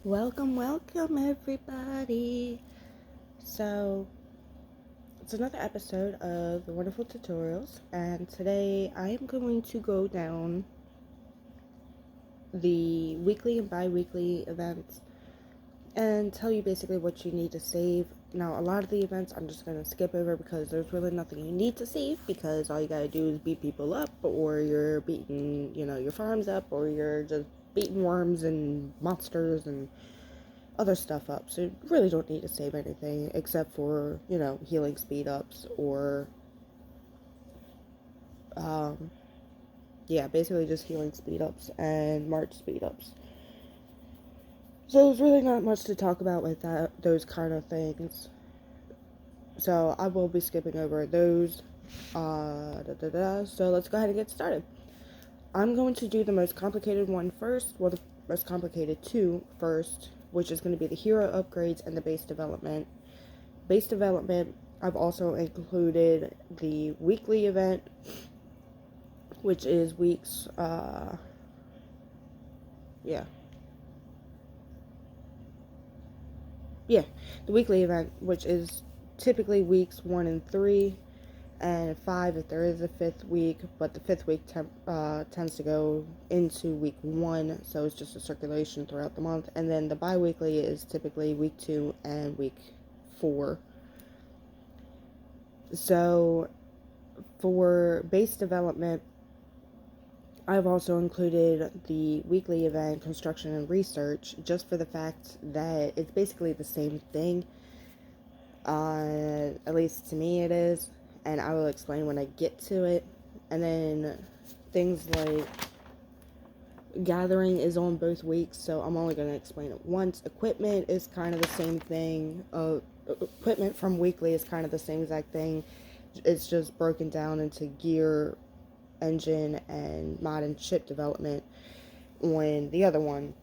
Welcome, everybody. So, it's another episode of the Wonderful Tutorials, and today I am going to go down the weekly and bi weekly events and tell you basically what you need to save. Now, a lot of the events I'm just going to skip over because there's really nothing you need to save because all you gotta do is beat people up, or you're beating, your farms up, or you're just beating worms and monsters and other stuff up, so you really don't need to save anything except for, healing speed ups or, um, yeah, basically just healing speed ups and march speed ups. So there's really not much to talk about with those kind of things. So I will be skipping over those. So let's go ahead and get started. I'm going to do the most complicated one first, well, the most complicated two first, which is going to be the hero upgrades and the base development. Base development, I've also included the weekly event, which is weeks, yeah, the weekly event, which is typically weeks 1 and 3, and 5 if there is a 5th week, but the 5th week tends to go into week 1, so it's just a circulation throughout the month, and then the bi-weekly is typically week 2 and week 4. So, for base development, I've also included the weekly event, construction and research, just for the fact that it's basically the same thing. At least to me it is, and I will explain when I get to it. And then things like gathering is on both weeks, so I'm only going to explain it once. Equipment is kind of the same thing. Equipment from weekly is kind of the same exact thing. It's just broken down into gear, engine, and mod and ship development on the other one,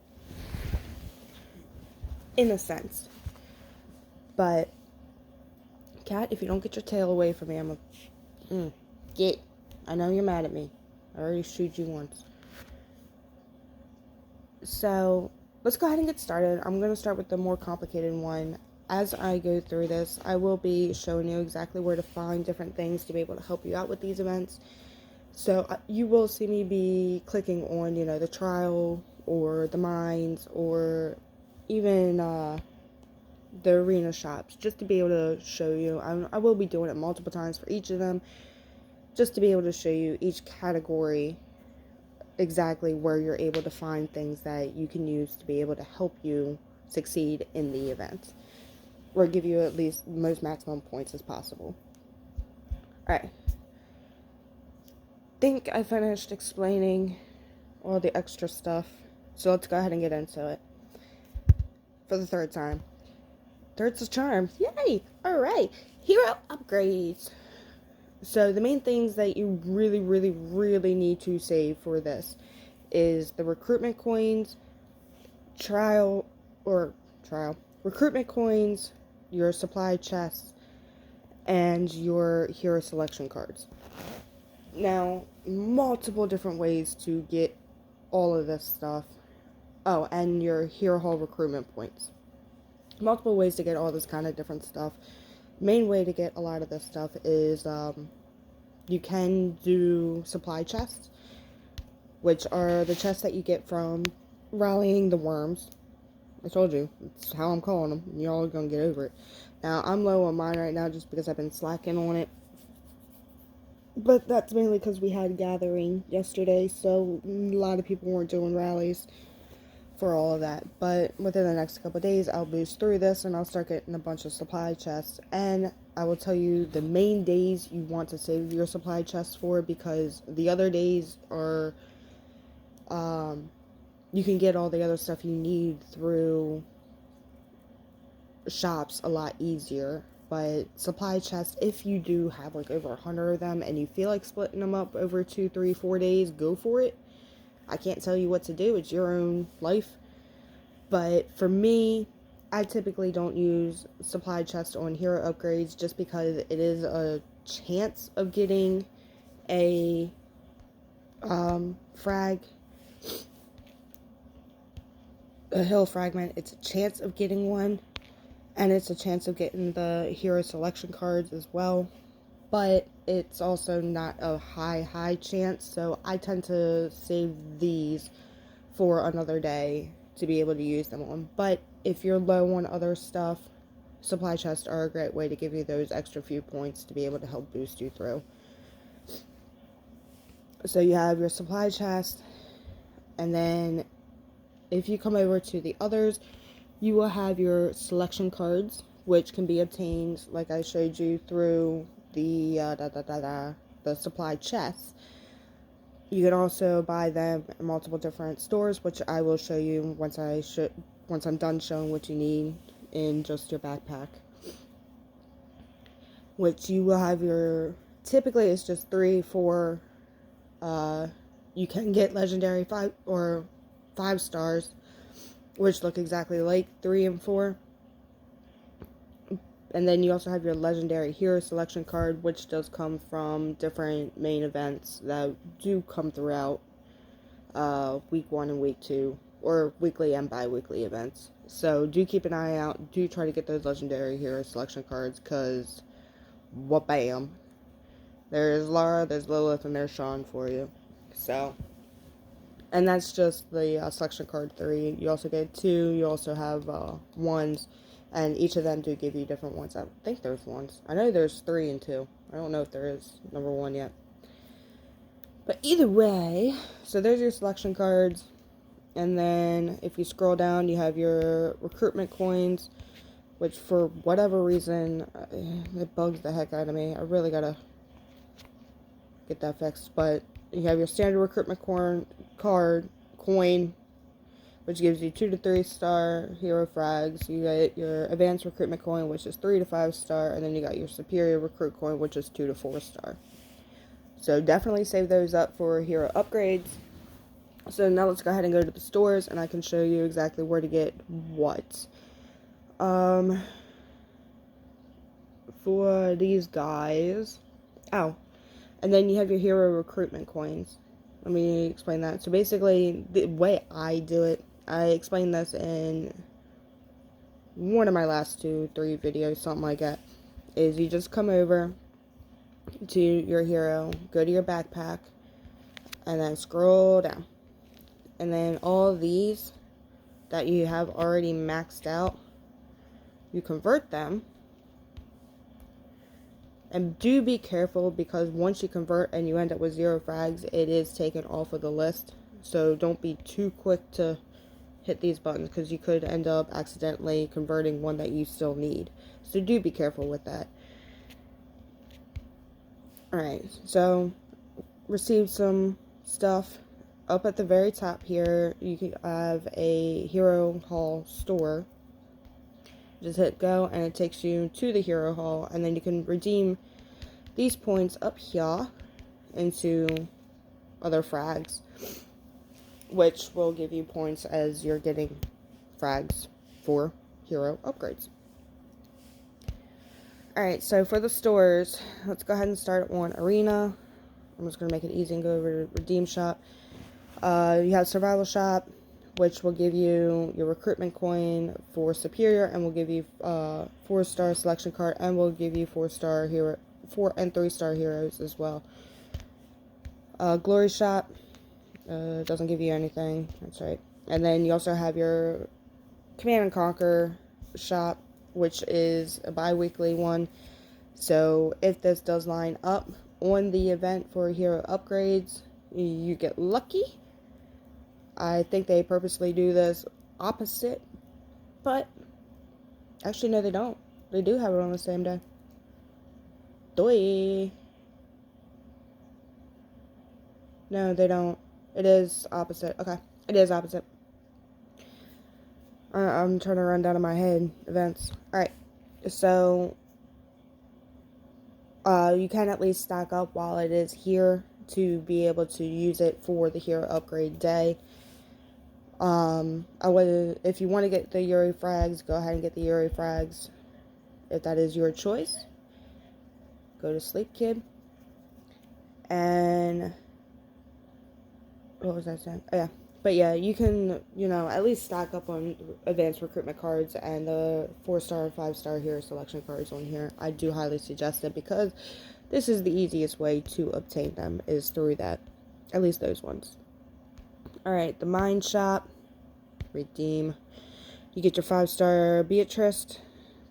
in a sense. But, Cat, if you don't get your tail away from me, I'm get. I know you're mad at me. I already shooed you once. So, let's go ahead and get started. I'm going to start with the more complicated one. As I go through this, I will be showing you exactly where to find different things to be able to help you out with these events. So you will see me be clicking on, the trial or the mines or even the arena shops, just to be able to show you. I will be doing it multiple times for each of them, just to be able to show you each category exactly where you're able to find things that you can use to be able to help you succeed in the event, or give you at least most maximum points as possible. Alright. Think I finished explaining all the extra stuff, so let's go ahead and get into it for the third time. Third's a charm. Yay! Alright, hero upgrades. So the main things that you really, really, really need to save for this is the recruitment coins, recruitment coins, your supply chests, and your hero selection cards. Now, multiple different ways to get all of this stuff. Oh, and your hero hall recruitment points. Multiple ways to get all this kind of different stuff. Main way to get a lot of this stuff is you can do supply chests, which are the chests that you get from rallying the worms. I told you, it's how I'm calling them. Y'all are gonna get over it. Now, I'm low on mine right now just because I've been slacking on it. But that's mainly because we had gathering yesterday, so a lot of people weren't doing rallies for all of that. But within the next couple of days, I'll boost through this and I'll start getting a bunch of supply chests. And I will tell you the main days you want to save your supply chests for, because the other days are, you can get all the other stuff you need through shops a lot easier. But supply chests, if you do have like over 100 of them and you feel like splitting them up over 2, 3, 4 days, go for it. I can't tell you what to do. It's your own life. But for me, I typically don't use supply chests on hero upgrades just because it is a chance of getting a frag a hero fragment, it's a chance of getting one, and it's a chance of getting the hero selection cards as well, but it's also not a high chance, so I tend to save these for another day to be able to use them on. But if you're low on other stuff, supply chests are a great way to give you those extra few points to be able to help boost you through. So you have your supply chest, and then if you come over to the others, you will have your selection cards, which can be obtained, like I showed you, through the the supply chests. You can also buy them in multiple different stores, which I will show you once I'm done showing what you need in just your backpack. Which you will have your, typically it's just 3, 4. You can get legendary 5 or 5 stars, which look exactly like 3 and 4. And then you also have your legendary hero selection card, which does come from different main events that do come throughout week 1 and week 2, or weekly and bi-weekly events. So do keep an eye out. Do try to get those legendary hero selection cards, because wha-bam. There's Lara, there's Lilith, and there's Sean for you. So, and that's just the selection card 3. You also get 2. You also have 1s. And each of them do give you different ones. I think there's ones. I know there's 3 and 2. I don't know if there is number 1 yet. But either way, so there's your selection cards. And then if you scroll down, you have your recruitment coins, which for whatever reason, it bugs the heck out of me. I really gotta get that fixed. But you have your standard recruitment coin, which gives you 2 to 3 star hero frags. You get your advanced recruitment coin, which is 3 to 5 star, and then you got your superior recruit coin, which is 2 to 4 star. So definitely save those up for hero upgrades. So now let's go ahead and go to the stores, and I can show you exactly where to get what. For these guys, and then you have your hero recruitment coins. Let me explain that. So basically, the way I do it, I explained this in one of my last 2-3 videos, something like that, is you just come over to your hero, go to your backpack, and then scroll down. And then all these that you have already maxed out, you convert them. And do be careful, because once you convert and you end up with 0 frags, it is taken off of the list. So don't be too quick to hit these buttons, because you could end up accidentally converting one that you still need. So do be careful with that. Alright, so received some stuff. Up at the very top here, you can have a Hero Hall store. Just hit go, and it takes you to the Hero Hall, and then you can redeem these points up here into other frags, which will give you points as you're getting frags for hero upgrades. Alright, so for the stores, let's go ahead and start on Arena. I'm just going to make it easy and go over to Redeem Shop. You have Survival Shop, which will give you your recruitment coin for Superior, and will give you 4-star selection card, and will give you 4-star hero, 4 and 3-star heroes as well. Glory Shop doesn't give you anything. That's right. And then you also have your Command and Conquer Shop, which is a bi-weekly one. So if this does line up on the event for hero upgrades, you get lucky. I think they purposely do this opposite, but actually no, they don't. They do have it on the same day. Doi. No, they don't. It is opposite. Okay, it is opposite. I'm trying to run down in my head events. Alright, so you can at least stack up while it is here to be able to use it for the hero upgrade day. If you want to get the Yuri frags, go ahead and get the Yuri frags. If that is your choice, go to sleep, kid. And what was I saying? Oh yeah, But yeah, you can, at least stack up on advanced recruitment cards and the 4-star and 5-star hero selection cards on here. I do highly suggest it because this is the easiest way to obtain them, is through that. At least those ones. Alright, the Mind Shop. Redeem. You get your 5-star Beatrice,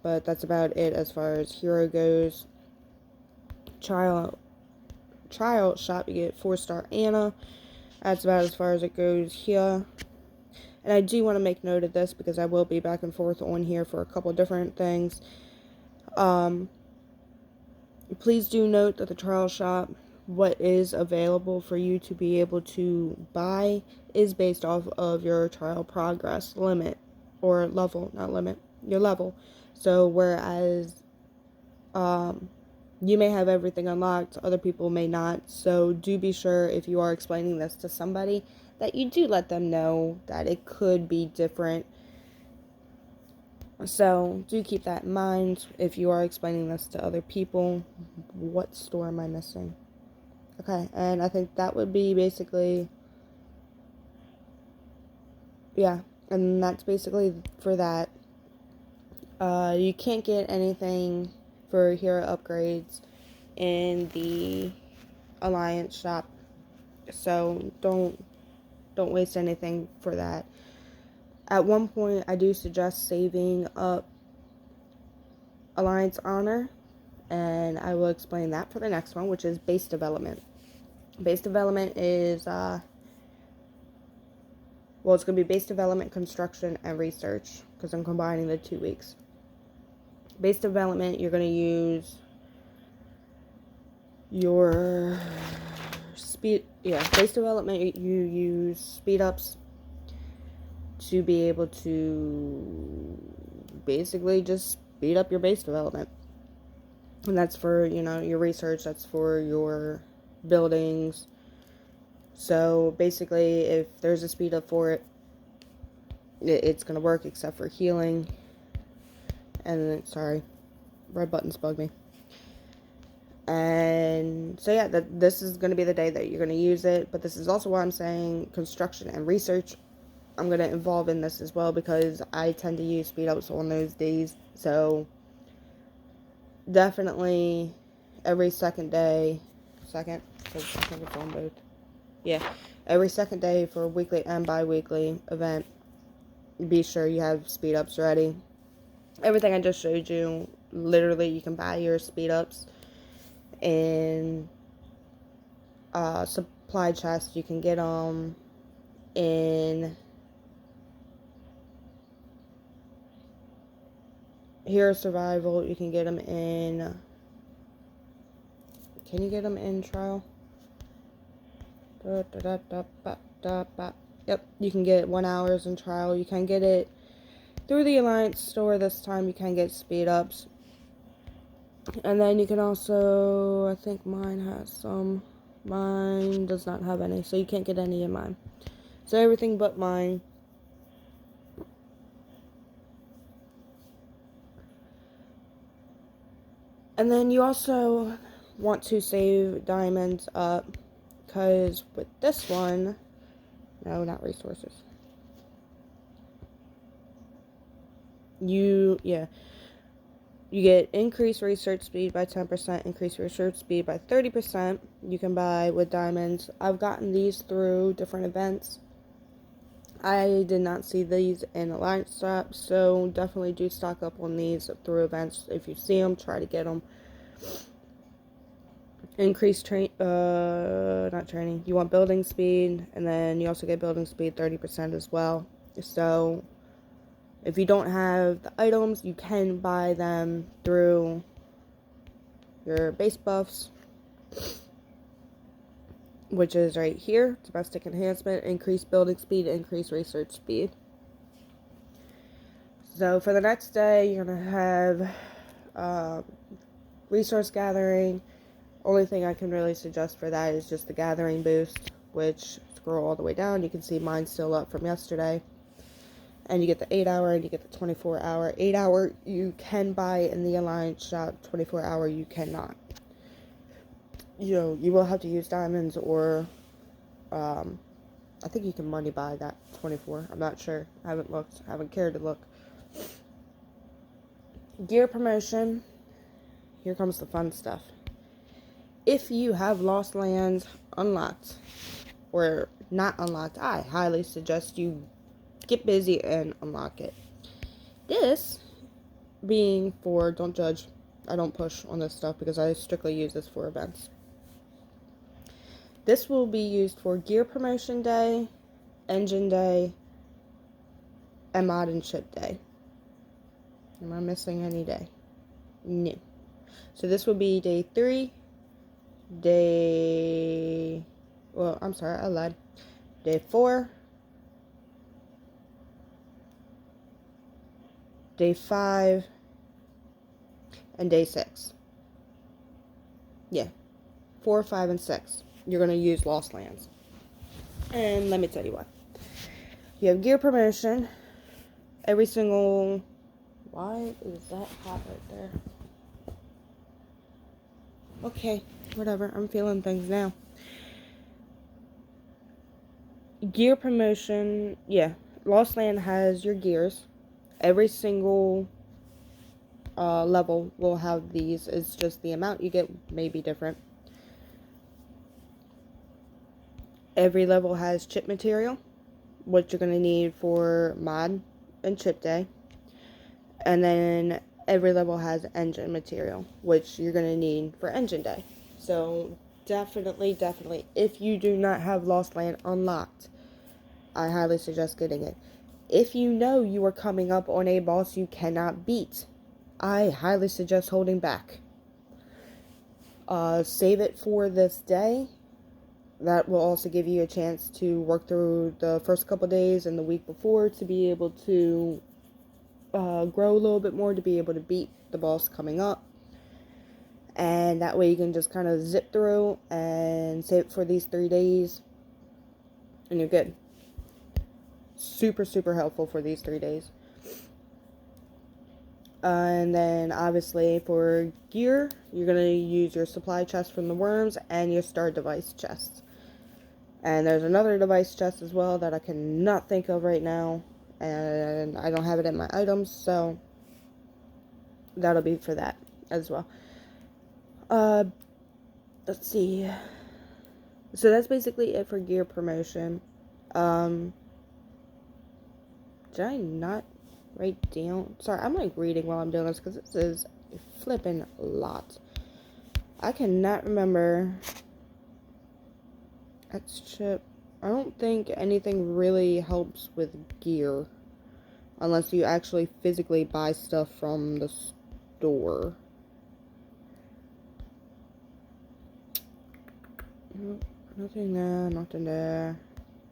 but that's about it as far as hero goes. Trial Shop, you get 4-star Anna. That's about as far as it goes here. And I do want to make note of this because I will be back and forth on here for a couple different things. Please do note that the trial shop, what is available for you to be able to buy, is based off of your trial progress limit, or level, not limit, your level. So whereas you may have everything unlocked, other people may not. So do be sure, if you are explaining this to somebody, that you do let them know that it could be different. So do keep that in mind if you are explaining this to other people. What store am I missing? Okay, and I think that would be basically, yeah, and that's basically for that. You can't get anything for hero upgrades in the Alliance shop, so don't waste anything for that. At one point, I do suggest saving up Alliance Honor, and I will explain that for the next one, which is base development. Base development is, it's going to be base development, construction, and research, because I'm combining the 2 weeks. Base development, you're going to use your base development, you use speed ups to be able to basically just speed up your base development. And that's for, your research, that's for your buildings. So basically, if there's a speed up for it, it's going to work, except for healing. And sorry, red buttons bug me. And so yeah, this is going to be the day that you're going to use it. But this is also why I'm saying construction and research, I'm going to involve in this as well, because I tend to use speed ups on those days. So definitely every second day, I think it's on both. Yeah, every second day for a weekly and bi-weekly event, be sure you have speed ups ready. Everything I just showed you, literally you can buy your speed ups in supply chest. You can get them in Hero Survival. You can get them in, can you get them in trial? Yep, you can get 1 hours in trial. You can get it through the Alliance store this time. You can get speed ups. And then you can also, I think mine has some. Mine does not have any, so you can't get any in mine. So everything but mine. And then you also want to save diamonds up, because with this one, no, not resources. You get increased research speed by 10%, increased research speed by 30%. You can buy with diamonds. I've gotten these through different events. I did not see these in Alliance shop, so definitely do stock up on these through events. If you see them, try to get them. Increased not training. You want building speed, and then you also get building speed 30% as well. So if you don't have the items, you can buy them through your base buffs, which is right here. Domestic enhancement, increased building speed, increased research speed. So for the next day, you're going to have resource gathering. Only thing I can really suggest for that is just the gathering boost, which, scroll all the way down, you can see mine's still up from yesterday. And you get the 8-hour and you get the 24-hour. 8-hour you can buy in the Alliance shop. 24-hour you cannot. You will have to use diamonds or I think you can money buy that 24. I'm not sure. I haven't looked. I haven't cared to look. Gear promotion. Here comes the fun stuff. If you have Lost Lands unlocked or not unlocked, I highly suggest you get busy and unlock it. This being for, don't judge, I don't push on this stuff because I strictly use this for events. This will be used for Gear Promotion Day, Engine Day, and Mod and Ship Day. Am I missing any day? No. So this will be day 3, day, well, I'm sorry, I lied. Day 4, day 5, and day 6. Yeah, 4, 5, and 6. You're going to use Lost Lands. And let me tell you what. You have Gear Promotion. Every single... Why is that hot right there? Okay, whatever. I'm feeling things now. Gear Promotion. Yeah, Lost Land has your gears. Every single level will have these. It's just the amount you get may be different. Every level has chip material, what you're going to need for mod and chip day. And then every level has engine material, which you're going to need for engine day. So definitely, if you do not have Lost Land unlocked, I highly suggest getting it. If you know you are coming up on a boss you cannot beat, I highly suggest holding back. Save it for this day. That will also give you a chance to work through the first couple days and the week before to be able to grow a little bit more, to be able to beat the boss coming up. And that way you can just kind of zip through and save it for these 3 days. And you're good. Super, super helpful for these 3 days. And then obviously for gear, you're going to use your supply chest from the worms and your star device chest. And there's another device chest as well that I cannot think of right now. And I don't have it in my items, so that'll be for that as well. Let's see. So that's basically it for gear promotion. Did I not write down? Sorry, I'm like reading while I'm doing this because this is a flipping lot. I cannot remember. That's chip. I don't think anything really helps with gear unless you actually physically buy stuff from the store. Nope, nothing there, nothing there.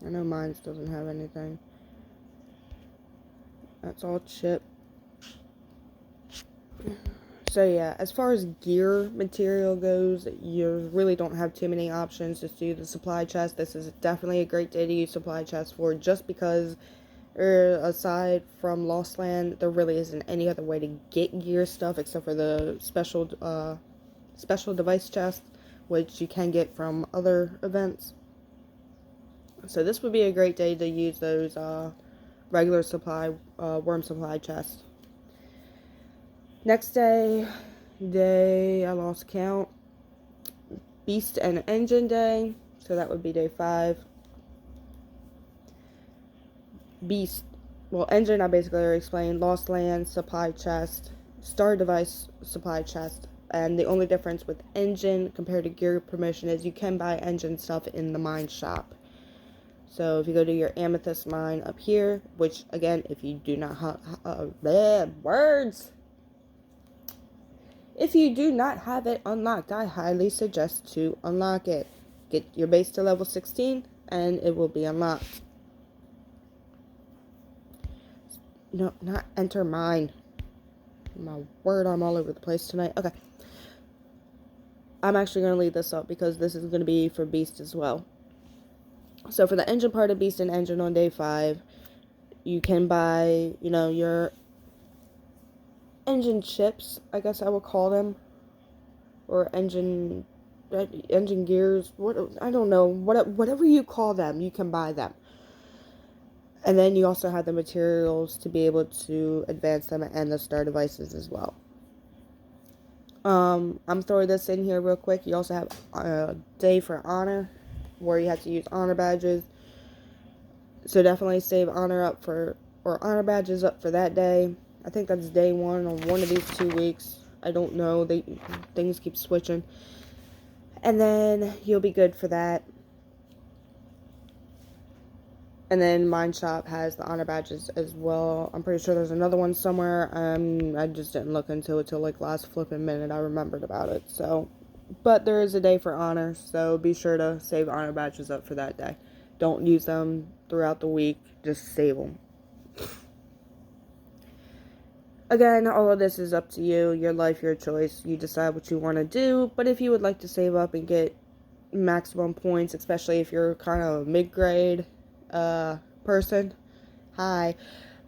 I know mine doesn't have anything. That's all chip. So yeah, as far as gear material goes, you really don't have too many options. Just do the supply chest. This is definitely a great day to use supply chest for, just because aside from Lost Land, there really isn't any other way to get gear stuff except for the special device chest, which you can get from other events. So this would be a great day to use those regular supply worm supply chests. Next day, I lost count. Beast and Engine Day, so that would be day 5. Beast, well, Engine I basically already explained. Lost Land supply chest, Star Device supply chest, and the only difference with Engine compared to Gear Promotion is you can buy Engine stuff in the mine shop. So if you go to your Amethyst mine up here, which again, if you do not if you do not have it unlocked, I highly suggest to unlock it. Get your base to level 16 and it will be unlocked. No, not enter mine. My word, I'm all over the place tonight. Okay. I'm actually going to leave this up because this is going to be for Beast as well. So for the engine part of Beast and Engine on day 5, you can buy, your engine chips, I guess I will call them, or engine engine gears, I don't know, whatever you call them, you can buy them. And then you also have the materials to be able to advance them and the star devices as well. I'm throwing this in here real quick. You also have a day for honor, where you have to use honor badges. So definitely save honor badges up for that day. I think that's day 1 on one of these 2 weeks. I don't know. Things keep switching. And then you'll be good for that. And then Mine Shop has the honor badges as well. I'm pretty sure there's another one somewhere. I just didn't look into it till like last flipping minute I remembered about it. So, but there is a day for honor, so be sure to save honor badges up for that day. Don't use them throughout the week. Just save them. Again, all of this is up to you. Your life, your choice. You decide what you want to do. But if you would like to save up and get maximum points, especially if you're kind of a mid-grade person,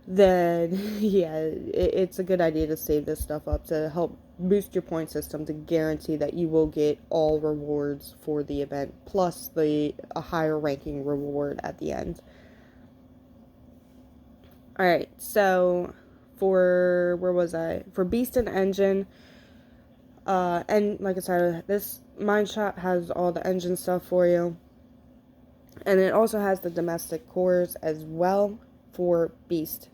then yeah, it's a good idea to save this stuff up to help boost your point system to guarantee that you will get all rewards for the event, plus a higher ranking reward at the end. Alright, so for, where was I? For Beast and Engine, and like I said, this Mine Shop has all the engine stuff for you. And it also has the domestic cores as well for Beast.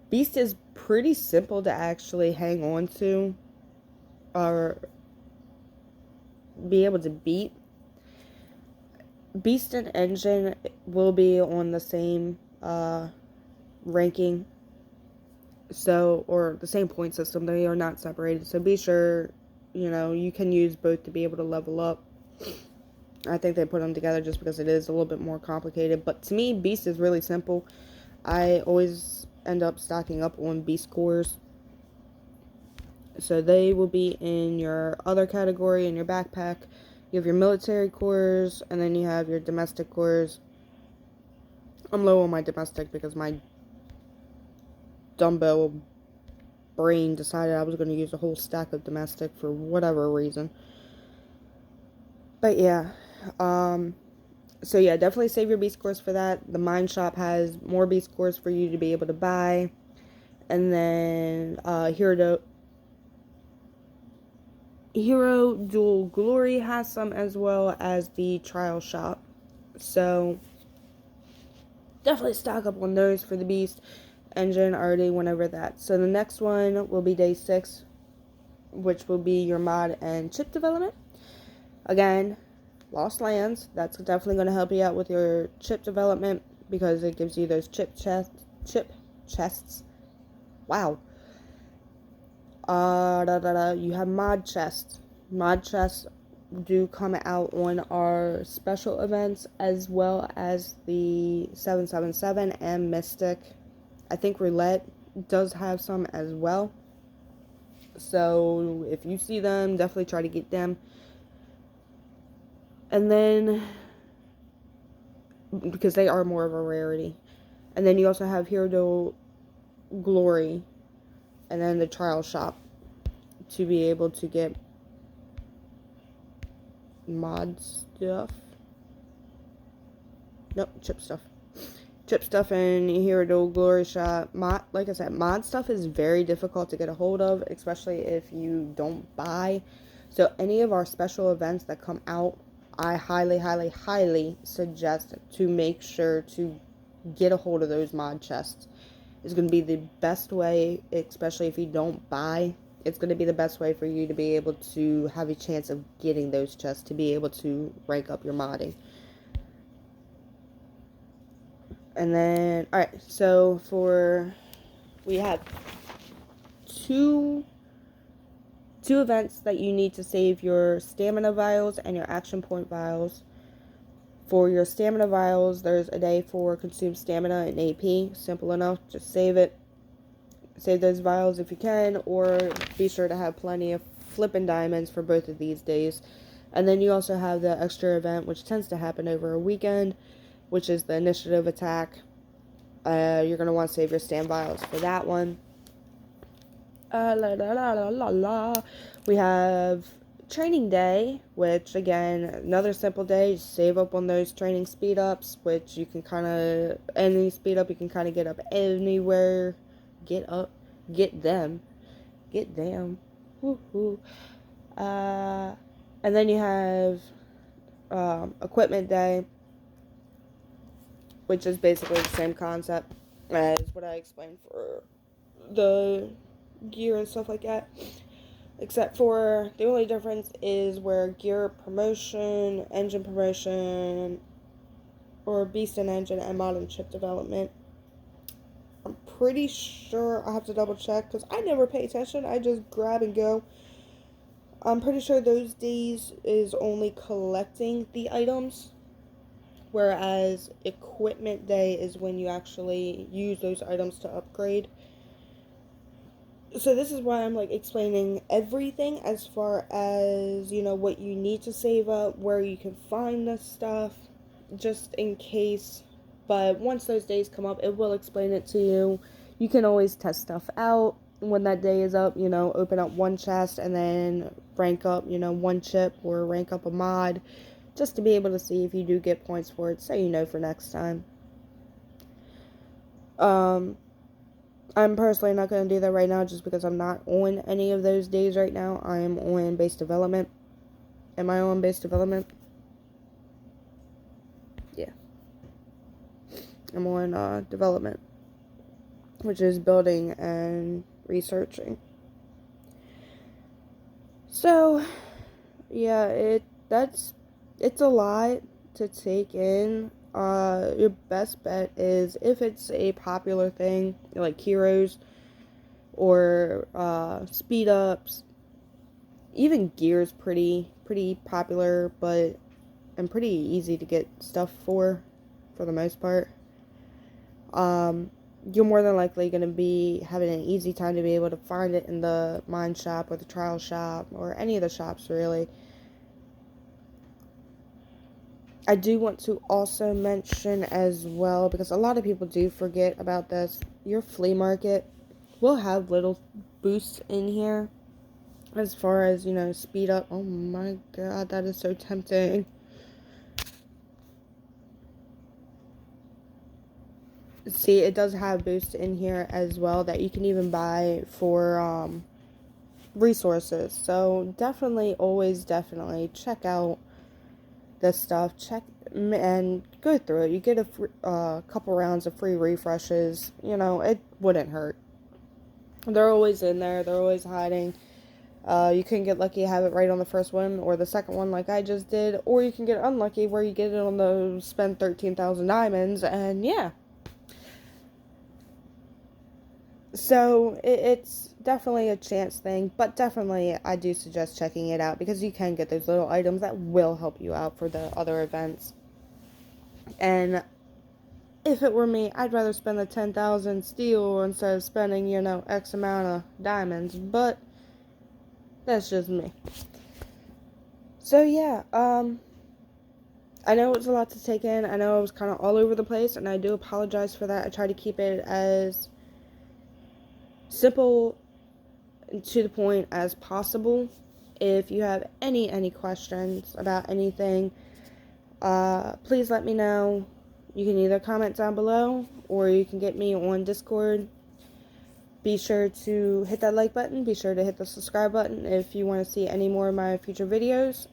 Beast is pretty simple to actually hang on to or be able to beat. Beast and Engine will be on the same ranking, so, or the same point system. They are not separated, so be sure, you can use both to be able to level up. I think they put them together just because it is a little bit more complicated, but to me, Beast is really simple. I always end up stocking up on Beast cores, so they will be in your other category in your backpack. You have your military cores, and then you have your domestic cores. I'm low on my domestic because my dumbbell brain decided I was going to use a whole stack of domestic for whatever reason. But yeah, so yeah, definitely save your Beast cores for that. The Mine Shop has more Beast cores for you to be able to buy. And then Hero Dual Glory has some, as well as the Trial Shop. So definitely stock up on those for the Beast. Engine already went over that. So the next one will be day 6, which will be your mod and chip development. Again, Lost Lands, that's definitely going to help you out with your chip development because it gives you those chip chests. Wow. You have mod chests. Mod chests do come out on our special events, as well as the 777 and Mystic. I think Roulette does have some as well. So if you see them, definitely try to get them. And then, because they are more of a rarity. And then you also have Hero Glory, and then the Trial Shop to be able to get mod stuff. Nope, chip stuff. Chip stuff in Hero Glory Shop. Like I said, mod stuff is very difficult to get a hold of, especially if you don't buy. So any of our special events that come out, I highly, highly, highly suggest to make sure to get a hold of those mod chests. It's going to be the best way, especially if you don't buy. It's going to be the best way for you to be able to have a chance of getting those chests to be able to rank up your modding. And then, alright, so we have two events that you need to save your stamina vials and your action point vials. For your stamina vials, there's a day for consume stamina and AP. Simple enough, just save it. Save those vials if you can, or be sure to have plenty of flippin' diamonds for both of these days. And then you also have the extra event, which tends to happen over a weekend, which is the initiative attack. You're going to want to save your stam vials for that one. We have training day, which again, another simple day, just save up on those training speed ups, which you can kind of, any speed up you can kind of get up anywhere, get them, woohoo. And then you have equipment day, which is basically the same concept as what I explained for the gear and stuff like that. Except for the only difference is where gear promotion, engine promotion, or beast and engine and modern chip development. I'm pretty sure, I'll have to double check because I never pay attention. I just grab and go. I'm pretty sure those days is only collecting the items, whereas equipment day is when you actually use those items to upgrade. So this is why I'm like explaining everything as far as, you know, what you need to save up, where you can find this stuff, just in case. But once those days come up, it will explain it to you. You can always test stuff out when that day is up, you know, open up one chest and then rank up, you know, one chip or rank up a mod, just to be able to see if you do get points for it, so you know for next time. I'm personally not going to do that right now just because I'm not on any of those days right now. I am on base development. Am I on base development? Yeah. I'm on development, which is building and researching. So, yeah, it's a lot to take in. Your best bet is if it's a popular thing like heroes or speed ups. Even gear's pretty popular, and pretty easy to get stuff for the most part. You're more than likely going to be having an easy time to be able to find it in the mine shop or the trial shop or any of the shops really. I do want to also mention as well, because a lot of people do forget about this, your flea market will have little boosts in here as far as, you know, speed up. Oh my god, that is so tempting. See, it does have boosts in here as well that you can even buy for resources. So definitely, always definitely check out this stuff. Check and go through it. You get a couple rounds of free refreshes. You know, it wouldn't hurt. They're always in there. They're always hiding. You can get lucky, have it right on the first one or the second one like I just did, or you can get unlucky where you get it on the spend 13,000 diamonds, and yeah. So it's definitely a chance thing, but definitely I do suggest checking it out because you can get those little items that will help you out for the other events. And if it were me, I'd rather spend the 10,000 steel instead of spending, you know, X amount of diamonds, but that's just me. So yeah, I know it's a lot to take in. I know I was kind of all over the place, and I do apologize for that. I try to keep it as simple and to the point as possible. If you have any questions about anything, please let me know. You can either comment down below or you can get me on Discord. Be sure to hit that like button. Be sure to hit the subscribe button if you want to see any more of my future videos.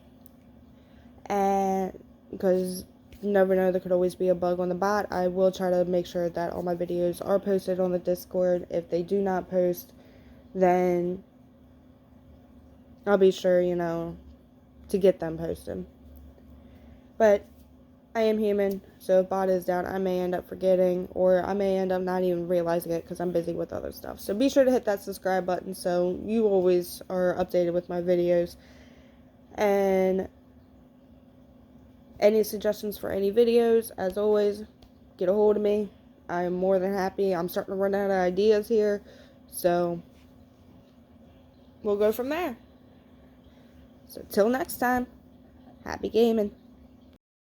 And because you never know, there could always be a bug on the bot. I will try to make sure that all my videos are posted on the Discord. If they do not post, then I'll be sure, you know, to get them posted. But I am human, so if bot is down, I may end up forgetting, or I may end up not even realizing it because I'm busy with other stuff. So be sure to hit that subscribe button so you always are updated with my videos. And any suggestions for any videos, as always, get a hold of me. I am more than happy. I'm starting to run out of ideas here, so we'll go from there. So till next time, happy gaming.